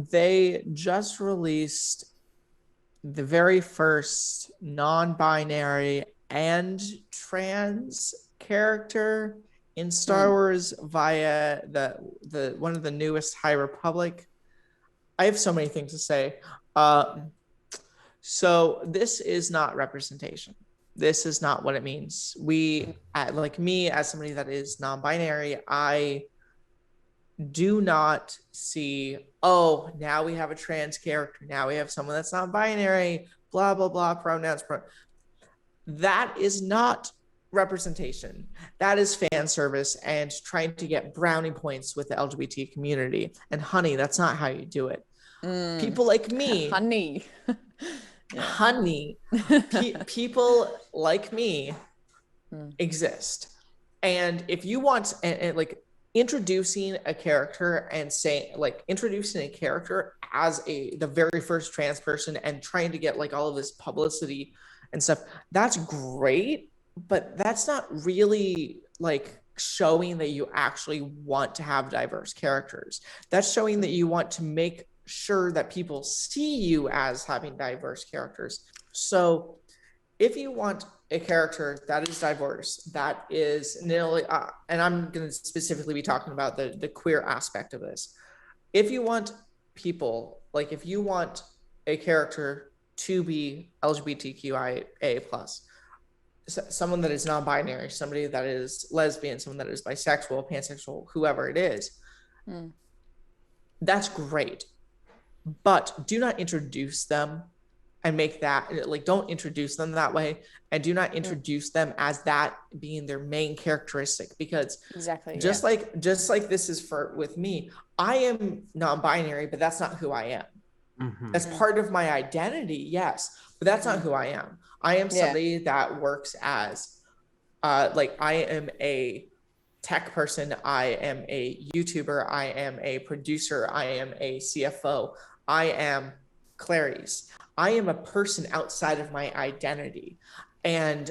They just released the very first non-binary and trans character in Star Wars via the one of the newest High Republic. I have so many things to say. So this is not representation. This is not what it means. Like me, as somebody that is non-binary, I do not see, oh, now we have a trans character. Now we have someone that's non-binary, blah, blah, blah, pronouns. That is not representation. That is fan service and trying to get brownie points with the LGBT community. And honey, that's not how you do it. People like me. Honey. Honey. People like me exist. And if you want, and like, introducing a character and saying, like, introducing a character as the very first trans person and trying to get like all of this publicity and stuff, that's great, but that's not really like showing that you actually want to have diverse characters. That's showing that you want to make sure that people see you as having diverse characters. So if you want a character that is diverse, that is nearly, and I'm going to specifically be talking about the queer aspect of this. If you want people, like if you want a character to be LGBTQIA+, someone that is non-binary, somebody that is lesbian, someone that is bisexual, pansexual, whoever it is, that's great. But do not introduce them and make that, like, don't introduce them that way, and do not introduce them as that being their main characteristic, because just like this is with me, I am non-binary, but that's not who I am. That's part of my identity, yes, but that's not who I am. I am somebody that works as like, I am a tech person, I am a YouTuber, I am a producer, I am a CFO, I am Clarice. I am a person outside of my identity. And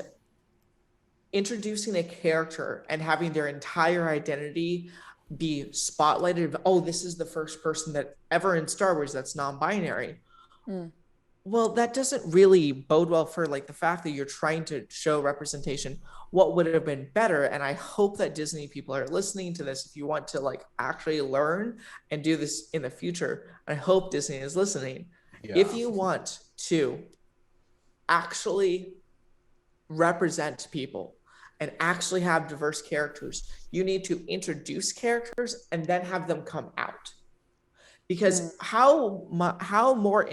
introducing a character and having their entire identity be spotlighted, oh, this is the first person that ever in Star Wars that's non-binary. Well, that doesn't really bode well for like the fact that you're trying to show representation. What would have been better, and I hope that Disney people are listening to this, if you want to like actually learn and do this in the future, I hope Disney is listening. If you want to actually represent people and actually have diverse characters, you need to introduce characters and then have them come out. Because how much more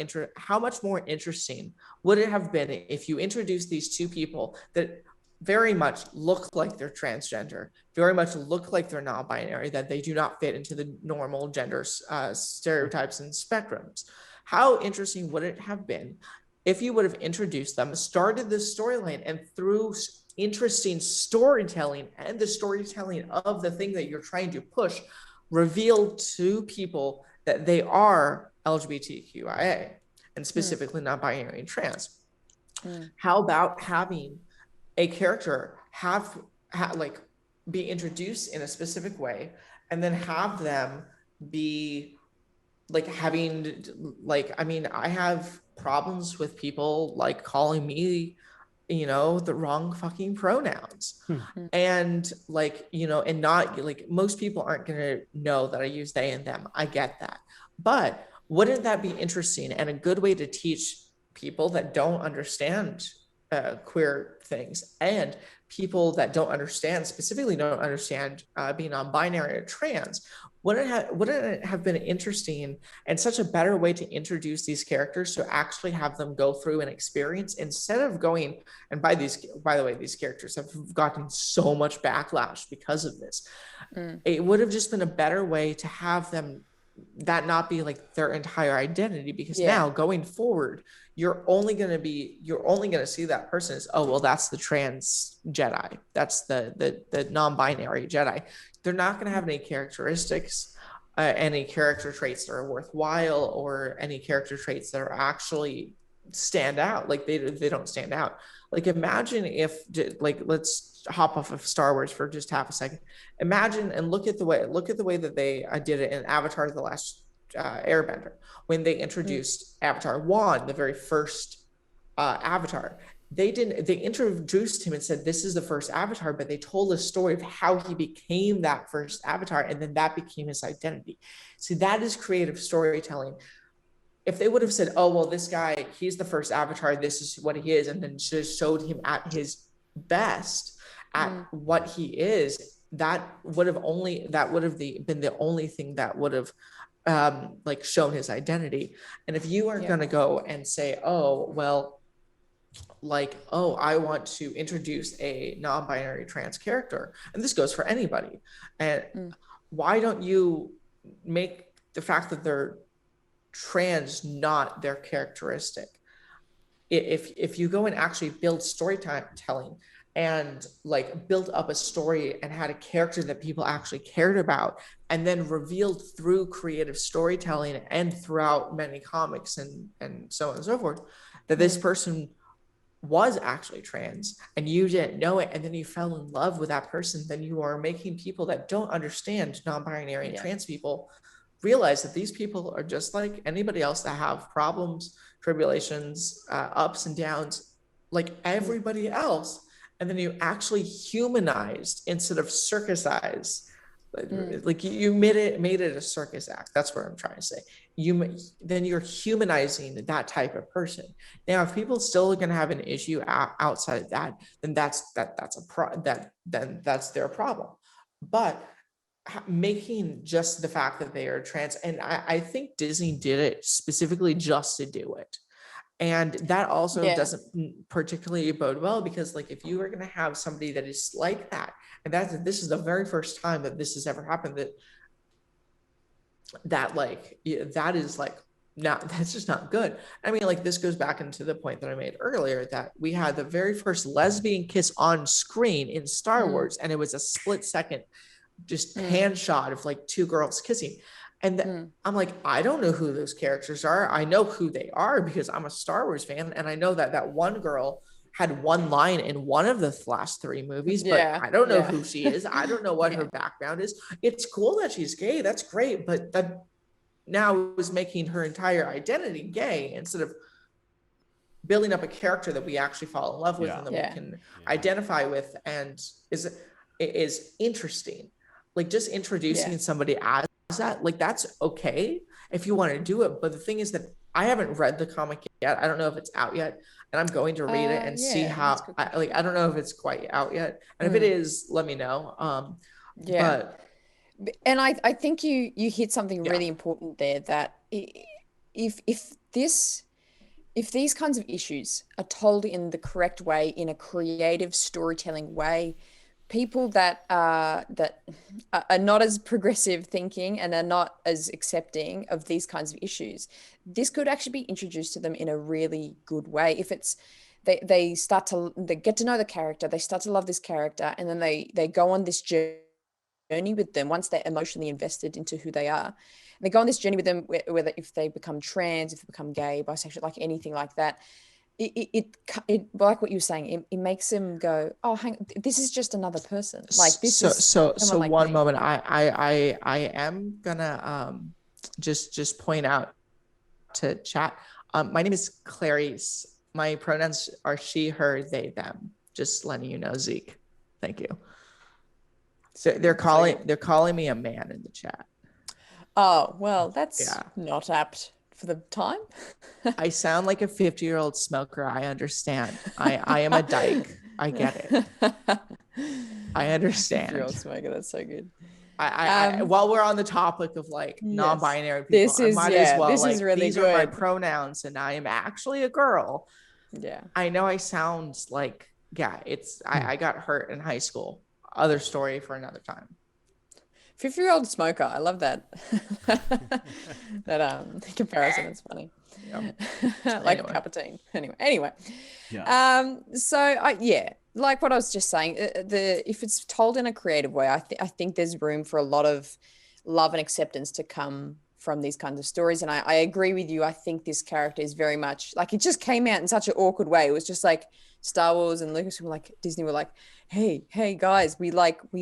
interesting would it have been if you introduced these two people that very much look like they're transgender, very much look like they're non-binary, that they do not fit into the normal gender stereotypes and spectrums? How interesting would it have been if you would have introduced them, started this storyline, and through interesting storytelling and the storytelling of the thing that you're trying to push, revealed to people that they are LGBTQIA and specifically non-binary and trans? How about having a character be introduced in a specific way, and then have them be like having, like, I mean, I have problems with people like calling me, you know, the wrong fucking pronouns. And like, you know, and not like, most people aren't going to know that I use they and them. I get that. But wouldn't that be interesting and a good way to teach people that don't understand queer things, and people that don't understand, specifically don't understand being non-binary or trans? Wouldn't it have been interesting and such a better way to introduce these characters, to actually have them go through an experience instead of going, and by the way, these characters have gotten so much backlash because of this. It would have just been a better way to have them, that not be like their entire identity, because now going forward, you're only going to see that person as, oh, well, that's the trans Jedi, that's the non-binary Jedi. They're not going to have any characteristics, any character traits that are worthwhile, or any character traits that are actually stand out. Like they don't stand out. Like, imagine if, like, let's hop off of Star Wars for just half a second. Imagine and look at the way that they did it in Avatar: The Last Airbender, when they introduced Avatar 1, the very first Avatar. They introduced him and said, this is the first Avatar, but they told a story of how he became that first Avatar, and then that became his identity. See, that is creative storytelling. If they would have said, oh, well, this guy, he's the first Avatar, this is what he is, and then just showed him at his best at what he is, that would have been the only thing that would have like shown his identity. And if you are going to go and say, oh, well, like, oh, I want to introduce a non-binary trans character, and this goes for anybody, and why don't you make the fact that they're trans not their characteristic? If you go and actually build storytelling and like build up a story and had a character that people actually cared about, and then revealed through creative storytelling and throughout many comics and so on and so forth, that this person was actually trans and you didn't know it, and then you fell in love with that person, then you are making people that don't understand non-binary and trans people realize that these people are just like anybody else that have problems, tribulations, ups and downs, like everybody else. And then you actually humanized instead of circusized. Like you made it a circus act. That's what I'm trying to say. Then you're humanizing that type of person. Now, if people still are going to have an issue outside of that, then that's their problem. But making just the fact that they are trans, and I think Disney did it specifically just to do it. And that also doesn't particularly bode well, because like if you are going to have somebody that is like that, and this is the very first time that this has ever happened, that is like, that's just not good. I mean, like this goes back into the point that I made earlier, that we had the very first lesbian kiss on screen in Star Wars, and it was a split second just hand shot of like two girls kissing. And I'm like, I don't know who those characters are. I know who they are because I'm a Star Wars fan, and I know that one girl had one line in one of the last 3 movies, but I don't know who she is. I don't know what her background is. It's cool that she's gay. That's great. But that now is making her entire identity gay instead of building up a character that we actually fall in love with and that we can identify with and is interesting. Like just introducing somebody as that, like that's okay if you want to do it. But the thing is that I haven't read the comic yet. I don't know if it's out yet, and I'm going to read it and see how. I don't know if it's quite out yet, and if it is, let me know. And I think you hit something really important there, that if these kinds of issues are told in the correct way, in a creative storytelling way, people that are not as progressive thinking and are not as accepting of these kinds of issues, this could actually be introduced to them in a really good way. If it's they get to know the character, they start to love this character, and then they go on this journey with them once they're emotionally invested into who they are. And they go on this journey with them, whether if they become trans, if they become gay, bisexual, like anything like that. It like what you were saying, it makes them go, oh, hang on, this is just another person. Like this so like one me. Moment, I am gonna just point out to chat. My name is Clarice. My pronouns are she, her, they, them. Just letting you know, Zeke. Thank you. So they're calling me a man in the chat. Oh well, that's not apt for the time. I sound like a 50-year-old smoker. I understand. I am a dyke. I get it. I understand. 50-year-old smoker. That's so good. While we're on the topic of like non-binary people, I might as well. This is really these good. Are my pronouns, and I am actually a girl. Yeah. I know I sound like I got hurt in high school. Other story for another time. 50-year-old smoker. I love that. That comparison is funny. Yep. Like a cup of tea. Anyway. Yeah. Like what I was just saying, if it's told in a creative way, I think there's room for a lot of love and acceptance to come from these kinds of stories. And I agree with you. I think this character is very much like, it just came out in such an awkward way. It was just like Star Wars and Lucas were like, Disney were like, hey guys, we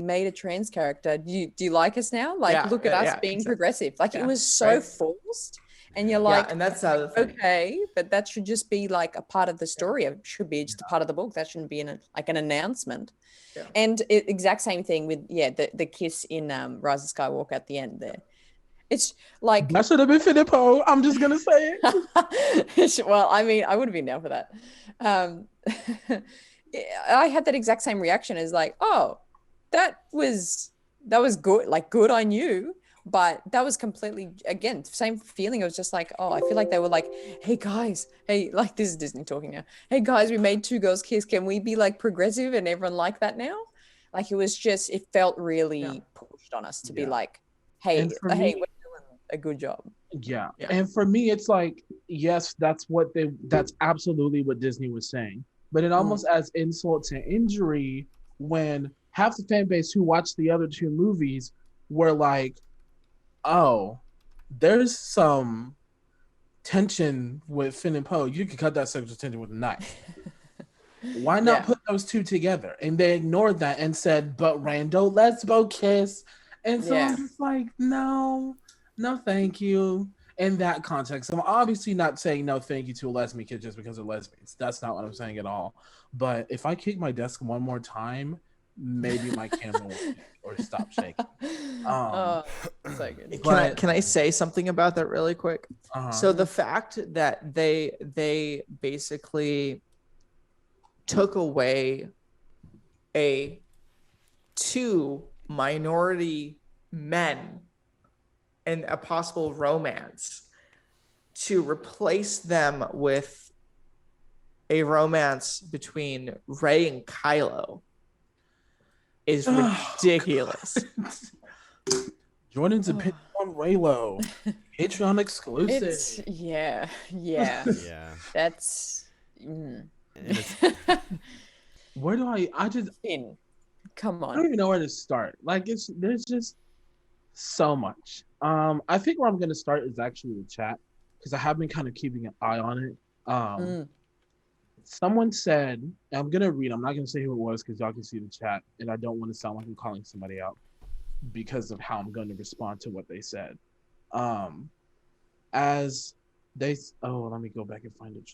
made a trans character. Do you like us now? Like, look at us being progressive. Like, it was so forced. And you're like, and that's the other thing. Okay, but that should just be like a part of the story. It should be just a part of the book. That shouldn't be like an announcement. Yeah. And exact same thing with the kiss in Rise of Skywalker at the end there. It's like that should have been Filippo. I'm just gonna say it. Well, I mean, I would have been down for that. I had that exact same reaction as like, oh, that was good. Like, good on you. But that was completely, again, same feeling. It was just like, oh, I feel like they were like, hey guys, hey, like, this is Disney talking now. Hey guys, we made two girls kiss. Can we be like progressive and everyone like that now? Like, it was just, it felt really pushed on us to be like, hey, we're doing a good job. Yeah. And for me, it's like, yes, that's absolutely what Disney was saying. But it almost adds insult to injury when half the fan base who watched the other two movies were like, oh, there's some tension with Finn and Poe. You can cut that sexual tension with a knife. Why not put those two together? And they ignored that and said, but Rando, let's both kiss. And so I'm just like, no, thank you. In that context, I'm obviously not saying no thank you to a lesbian kid just because they're lesbians. That's not what I'm saying at all. But if I kick my desk one more time, maybe my camera will or stop shaking. So good. Can I say something about that really quick? So the fact that they basically took away two minority men and a possible romance to replace them with a romance between Rey and Kylo is ridiculous. Jordan's opinion on Raylo. Patreon exclusive. Yeah. That's where do I come on. I don't even know where to start. Like, there's just so much. I think where I'm gonna start is actually the chat, because I have been kind of keeping an eye on it. Someone said, and I'm gonna read, I'm not gonna say who it was because y'all can see the chat, and I don't want to sound like I'm calling somebody out because of how I'm going to respond to what they said. As they let me go back and find it.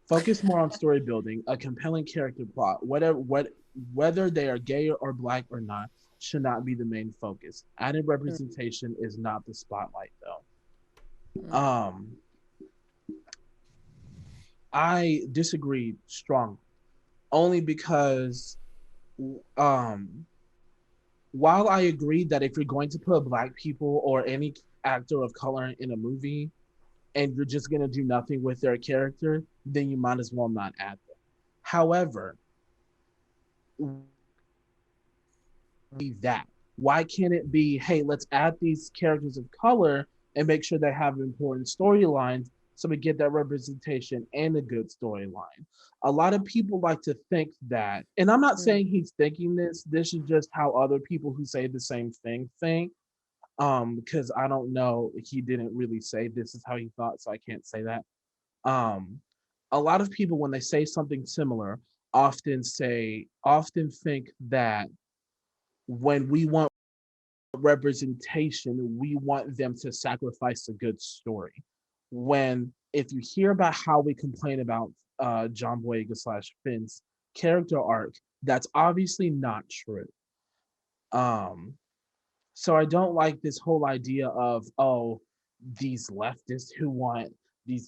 Focus more on story building, a compelling character plot, whether they are gay or black or not, should not be the main focus. Added representation is not the spotlight, though. I disagree strongly, only because while I agree that if you're going to put black people or any actor of color in a movie and you're just going to do nothing with their character, then you might as well not add them. However, why can't it be, hey, let's add these characters of color and make sure they have important storylines so we get that representation and a good storyline? A lot of people like to think that, and I'm not saying he's thinking this is just how other people who say the same thing think, because I don't know, he didn't really say this is how he thought, so I can't say that. A lot of people, when they say something similar, often think that when we want representation, we want them to sacrifice a good story. When, if you hear about how we complain about John Boyega / Finn's character arc, that's obviously not true. So I don't like this whole idea of, oh, these leftists who want the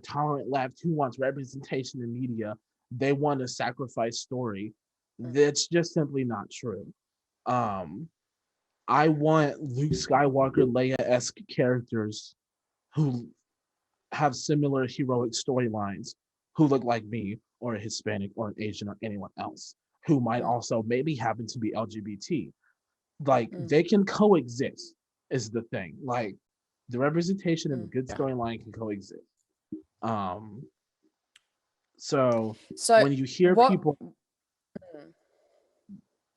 tolerant left who wants representation in media, they want a sacrifice story. That's just simply not true. I want Luke Skywalker, Leia-esque characters who have similar heroic storylines, who look like me or a Hispanic or an Asian or anyone else, who might also maybe happen to be LGBT. Like, they can coexist is the thing. Like, the representation and the good storyline can coexist. So when you hear people,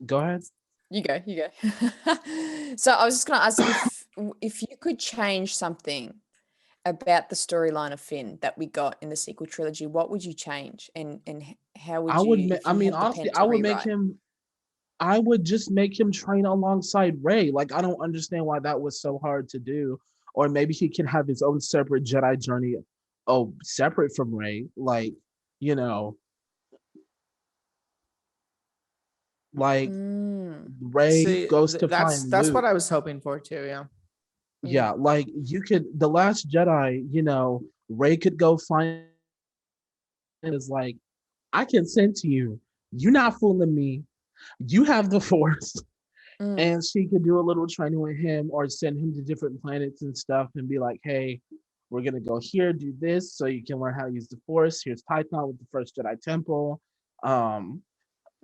go ahead. You go. So I was just going to ask if you could change something about the storyline of Finn that we got in the sequel trilogy, what would you change, and how would I would. you, if I you mean, had the honestly, pen I to would make rewrite? him. I would just make him train alongside Ray. Like, I don't understand why that was so hard to do. Or maybe he can have his own separate Jedi journey, separate from Ray. Like, you know, like Mm, Ray See, goes to find that's what Luke. I was hoping for too. Yeah. mm, Yeah, like you could the Last Jedi, Ray could go find is like, I can send to you. You're not fooling me. You have the force. mm, And she could do a little training with him or send him to different planets and stuff and be like, hey, we're gonna go here, do this so you can learn how to use the force. Here's Tython with the first Jedi Temple. Um,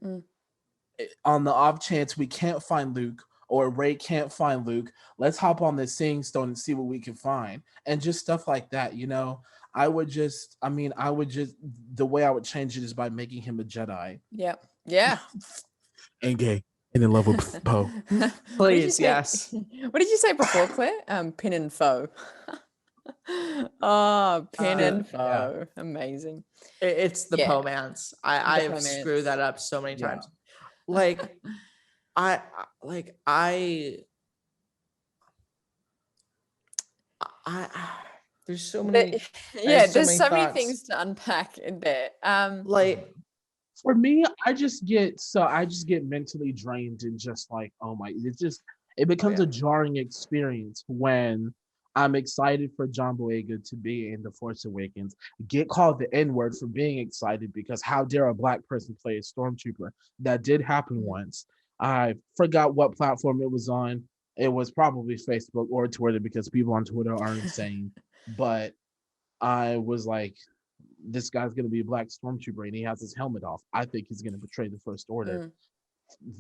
mm. on the off chance we can't find Luke or Ray can't find Luke, let's hop on this Seeing Stone and see what we can find. And just stuff like that. I would just, the way I would change it is by making him a Jedi. Yep. Yeah. And gay. And in love with Poe. What did you Please, say? yes. What did you say before, Claire? Pin and foe. Oh, pin Uh, and Yeah. foe. Amazing. it's the Yeah. pomance. The I've screwed romance. that up so many Yeah. times. Like like I there's so many Yeah, so there's many so many thoughts. things to unpack in there. Like For me, I just get mentally drained and just like, oh my, it oh becomes yeah. a jarring experience when I'm excited for John Boyega to be in The Force Awakens, get called the N-word for being excited because how dare a black person play a stormtrooper? That did happen Mm. once. I forgot what platform it was on. It was probably Facebook or Twitter because people on Twitter are insane. But I was like, this guy's going to be a black stormtrooper and he has his helmet off. I think he's going to betray the First Order. Mm.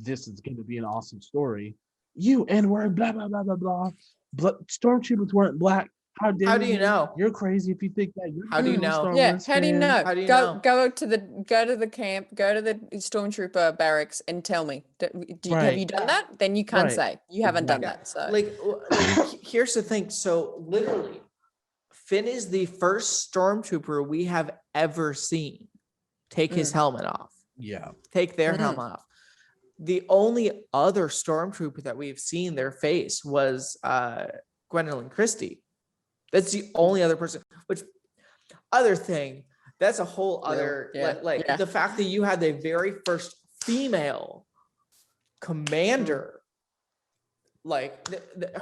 This is going to be an awesome story. You N-word, blah, blah, blah, blah, blah. But stormtroopers weren't black. How How dare do you you? know? You're crazy if you think that. You're How not do you even a know? Star Yeah, Wars how do you fan. know? How do you Go know? go to the camp, go to the stormtrooper barracks and tell me. Have Right, you done that? Then you can't right. say. You haven't done Exactly. Yeah. that. So Like here's the thing. So literally, Finn is the first stormtrooper we have ever seen take his mm, helmet off. Yeah. Take their mm, helmet off. The only other stormtrooper that we've seen their face was Gwendolyn Christie. That's the only other person. Which other thing, that's a whole real. other Yeah. like Yeah. the fact that you had the very first female commander, like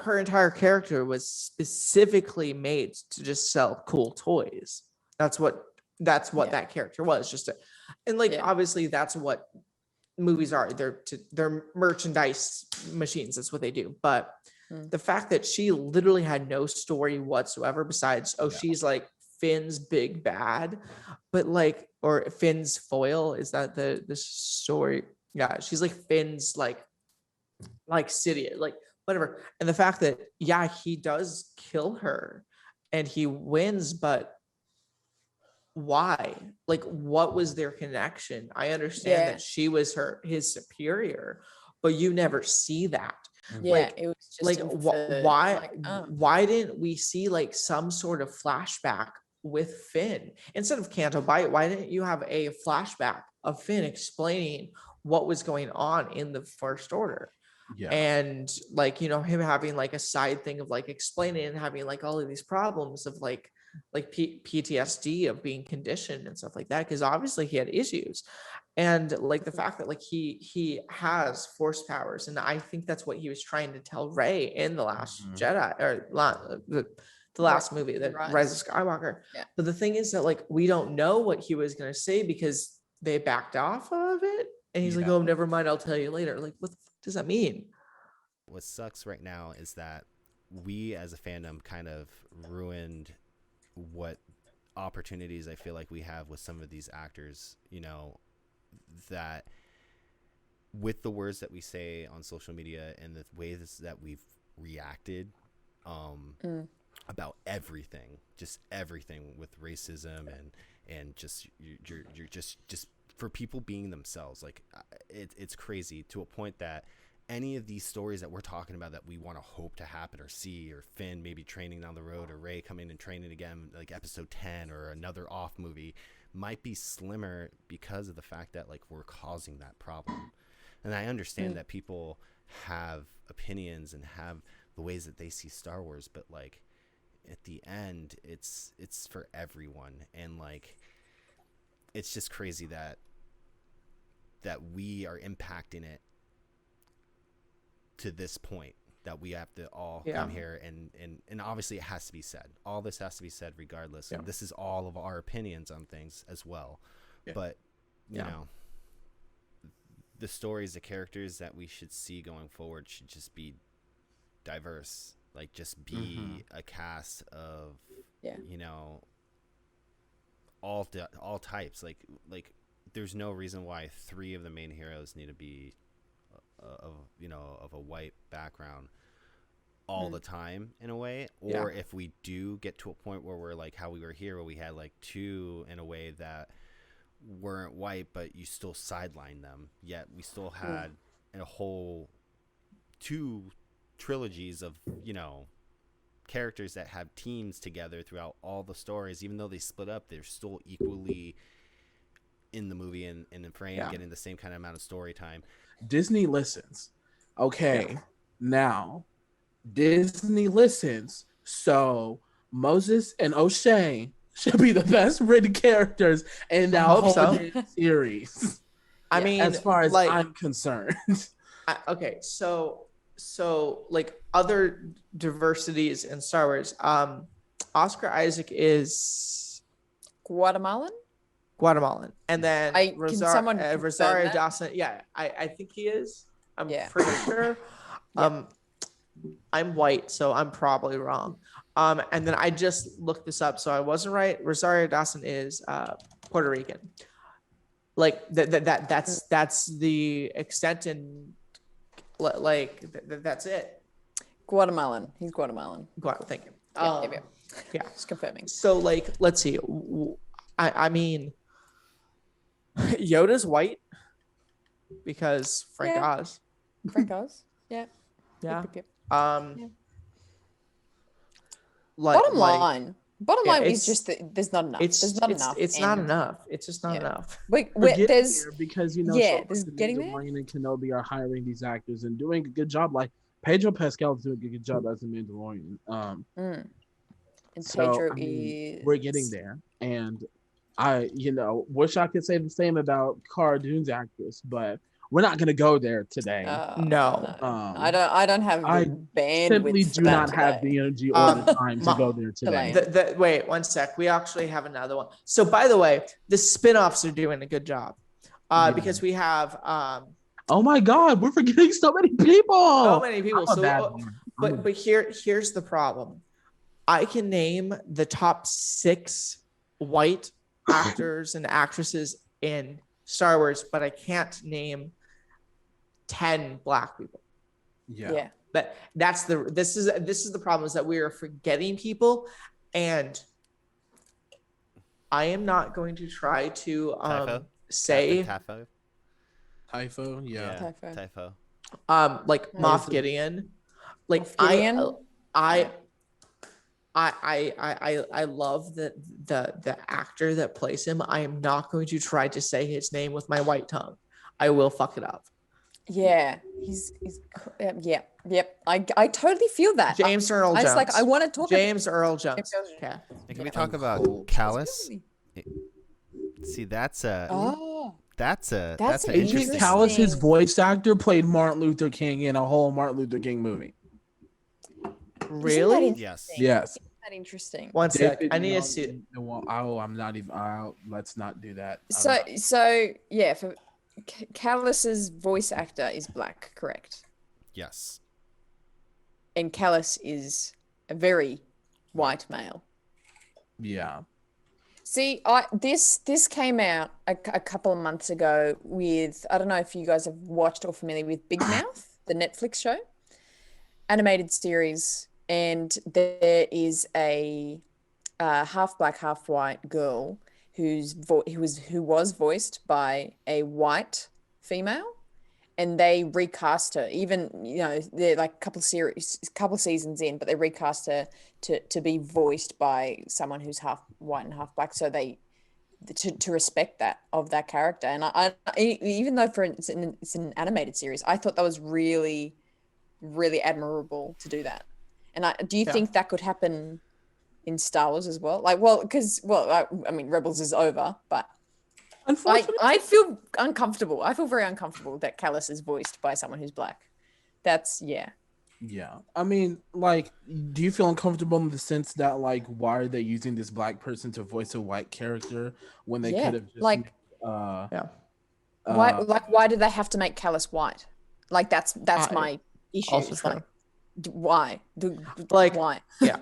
her entire character was specifically made to just sell cool toys. That's what Yeah. that character was. And like Yeah. obviously that's what movies are. They're merchandise machines. That's what they do. But Mm. the fact that she literally had no story whatsoever besides she's like Finn's big bad, but like or Finn's foil, is that the story? Yeah, she's like Finn's like city, like whatever. And the fact that yeah, he does kill her and he wins, but why? Like what was their connection? I understand Yeah. that she was his superior, but you never see that. Yeah. Like It was just inferred. Like, oh. why didn't we see like some sort of flashback with Finn instead of Canto Bight? Why didn't you have a flashback of Finn explaining what was going on in the First Order? Yeah. And like him having like a side thing of like explaining and having like all of these problems of like PTSD of being conditioned and stuff like that, because obviously he had issues. And like the fact that like he has force powers, and I think that's what he was trying to tell Rey in the Last Jedi, or the last movie, the Rise of Skywalker. Yeah. But the thing is that like we don't know what he was going to say because they backed off of it, and he's like, oh, never mind, I'll tell you later. Like what the fuck does that mean? What sucks right now is that we as a fandom kind of ruined what opportunities I feel like we have with some of these actors, that with the words that we say on social media and the ways that we've reacted about everything, just everything with racism and just you're just for people being themselves. Like it's crazy to a point that any of these stories that we're talking about that we want to hope to happen or see, or Finn maybe training down the road, or Rey coming and training again, like episode 10, or another off movie, might be slimmer because of the fact that like we're causing that problem. And I understand that people have opinions and have the ways that they see Star Wars, but like at the end, it's for everyone. And like, it's just crazy that we are impacting it to this point, that we have to all come here and obviously it has to be said. All this has to be said regardless. And this is all of our opinions on things as well. But you know, the stories, the characters that we should see going forward should just be diverse. Like just be a cast of you know, all types. Like there's no reason why 3 of the main heroes need to be of a white background all the time in a way, or if we do get to a point where we're like how we were here, where we had like 2 in a way that weren't white, but you still sidelined them, yet we still had a whole 2 trilogies of, you know, characters that have teams together throughout all the stories. Even though they split up, they're still equally in the movie and in the frame, getting the same kind of amount of story time. Disney listens. Okay, now Disney listens, so Moses and O'Shea should be the best written characters in that whole series. I mean, as far as like, I'm concerned. Okay, so like other diversities in Star Wars, Oscar Isaac is Guatemalan, and then Rosario Dawson. Yeah, I think he is. I'm pretty sure. I'm white, so I'm probably wrong. And then I just looked this up, so I wasn't right. Rosario Dawson is Puerto Rican. Like that's the extent, and like that's it. Guatemalan. He's Guatemalan. Thank you. Yeah, just confirming. So like, let's see. I mean, Yoda's white because Frank Oz. Frank Oz. Yeah. Yeah. Yep. Bottom line is just that there's not enough. There's not enough. It's not enough. It's just not enough. There's because you know, there's getting there. Mandalorian and Kenobi are hiring these actors and doing a good job. Like Pedro Pascal is doing a good job as a Mandalorian. And so, Pedro we're getting there, and I, wish I could say the same about Cara Dune's actress, but we're not going to go there today. No. I don't have the bandwidth. Simply do not have the energy or the time to go there today. Wait 1 sec. We actually have another one. So by the way, the spin-offs are doing a good job because we have. Oh my God, we're forgetting so many people. But here's the problem. I can name the top 6 white actors and actresses in Star Wars, but I can't name 10 black people. Yeah. But this is the problem, is that we are forgetting people, and I am not going to try to say Typho, yeah. Typho. Like Moff Gideon. Like I love the actor that plays him. I am not going to try to say his name with my white tongue. I will fuck it up. Yeah, he's yep. I totally feel that. James Earl Jones. I want to talk. James Earl Jones. Okay. Can we talk about Callus? See, that's an interesting. Callus's voice actor played Martin Luther King in a whole Martin Luther King movie. Really? Yes. Isn't that interesting? 1 sec. I need to see. I'm not even. Let's not do that. So yeah, for Callus's voice actor is black, correct? Yes. And Callus is a very white male. Yeah. See, this came out a couple of months ago with, I don't know if you guys have watched or familiar with Big Mouth, the Netflix show, animated series, and there is a half black, half white girl who was voiced by a white female, and they recast her. Even they're like a couple of seasons in, but they recast her to be voiced by someone who's half white and half black. So they to respect that of that character. And I even though it's an animated series, I thought that was really, really admirable to do that. And do you think that could happen in Star Wars as well? Like, I mean, Rebels is over, but unfortunately, I feel uncomfortable. I feel very uncomfortable that Callus is voiced by someone who's black. That's Yeah. I mean, like, do you feel uncomfortable in the sense that, like, why are they using this black person to voice a white character when they could have just like why do they have to make Callus white? Like that's my issue. Also It's true. like why? Why? Yeah.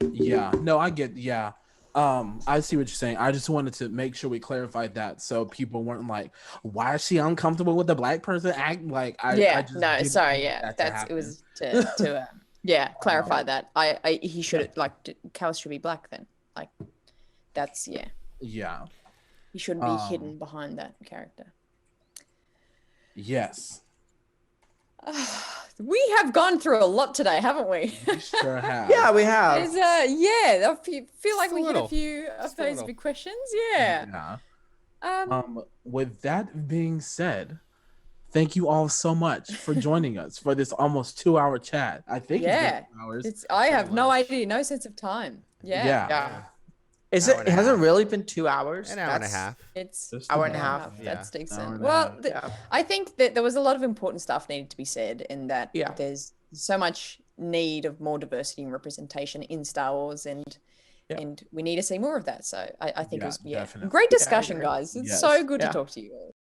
Yeah. No, I get. Yeah. I see what you're saying. I just wanted to make sure we clarified that so people weren't like, why is she uncomfortable with the black person act like I just no, didn't sorry, want that to it was happen. to clarify that. He should Callus should be black then. Like that's Yeah. he shouldn't be hidden behind that character. Yes. We have gone through a lot today, haven't we? We sure have. Yeah, we have. I feel like we hit a little. few of Just a those little. big questions. Yeah. With that being said, thank you all so much for joining us for this almost 2-hour chat. I think it's been 2 hours. I have Pretty no much. idea, no sense of time. Yeah. Yeah. Is Hour it? and a Has it half. really been 2 hours? An hour and a half. It's Just hour and a about. half. Yeah. That's Hour decent. and a Well, half. Yeah. I think that there was a lot of important stuff needed to be said, and that Yeah. there's so much need of more diversity and representation in Star Wars, and we need to see more of that. So I think it was definitely. great discussion, agree. guys. It's Yes. so good Yeah. to talk to you all.